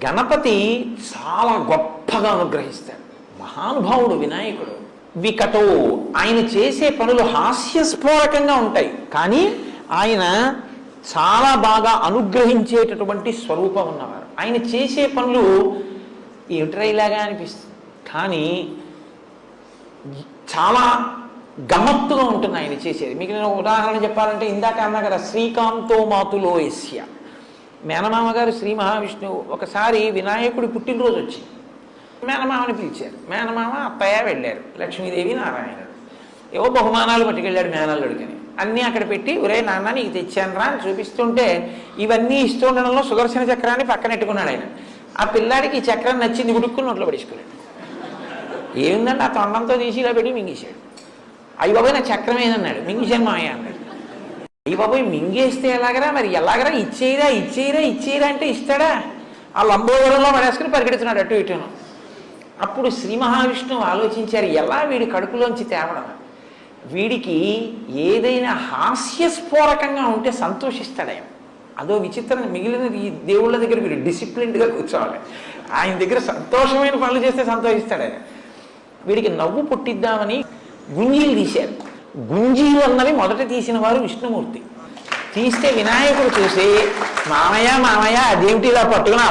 గణపతి చాలా గొప్పగా అనుగ్రహిస్తాడు. మహానుభావుడు వినాయకుడు. వికటో, ఆయన చేసే పనులు హాస్యస్ఫోరకంగా ఉంటాయి, కానీ ఆయన చాలా బాగా అనుగ్రహించేటటువంటి స్వరూపం ఉన్నవారు. ఆయన చేసే పనులు ఏమిట్రా ఇలాగా అనిపిస్తుంది, కానీ చాలా గమ్మత్తుగా ఉంటుంది ఆయన చేసేది. మీకు నేను ఉదాహరణ చెప్పాలంటే, ఇందాక అన్నా కదా, శ్రీకాంతో మాతులో యస్య, మేనమామ గారు శ్రీ మహావిష్ణువు ఒకసారి వినాయకుడి పుట్టినరోజు వచ్చింది. మేనమామని పిలిచారు. మేనమామ అత్తయ్య వెళ్ళారు, లక్ష్మీదేవి నారాయణుడు. ఏవో బహుమానాలు పట్టుకెళ్ళాడు మేనల్లుడికని. అన్నీ అక్కడ పెట్టి, ఒరే నాన్న నీకు తెచ్చాను రా అని చూపిస్తుంటే, ఇవన్నీ ఇస్తుండడంలో సుదర్శన చక్రాన్ని పక్కనెట్టుకున్నాడు ఆయన. ఆ పిల్లాడికి ఈ చక్రం నచ్చింది, ఉడుక్కుని నోట్లో పడేసుకున్నాడు. ఏముందంటే ఆ తొండంతో తీసి ఇలా పెట్టి మింగేశాడు. అయ్యి బాబాయ్ నా చక్రం ఏదన్నాడు. మింగేశాను మాయ అన్నాడు. అయ్యి బాబాయ్ మింగేస్తే ఎలాగరా, మరి ఎలాగరా, ఇచ్చేయరా ఇచ్చేయరా ఇచ్చేయరా అంటే ఇస్తాడా? ఆ లంబోదరంలో పడేసుకుని పరిగెడుతున్నాడు అటు ఇటును. అప్పుడు శ్రీ మహావిష్ణువు ఆలోచించారు, ఎలా వీడి కడుపులోంచి తేవడం. వీడికి ఏదైనా హాస్యస్ఫోరకంగా ఉంటే సంతోషిస్తాడాయన. అదో విచిత్రం. మిగిలిన ఈ దేవుళ్ళ దగ్గర వీడు డిసిప్లిన్డ్గా కూర్చోవాలి, ఆయన దగ్గర సంతోషమైన పనులు చేస్తే సంతోషిస్తాడు ఆయన. వీడికి నవ్వు పుట్టిద్దామని గుంజీలు తీశారు. గుంజీలు అన్నవి మొదట తీసిన వారు విష్ణుమూర్తి. తీస్తే వినాయకుడు చూసి, మామయ్య మామయ్య అదేమిటి ఇలా పట్టుకుని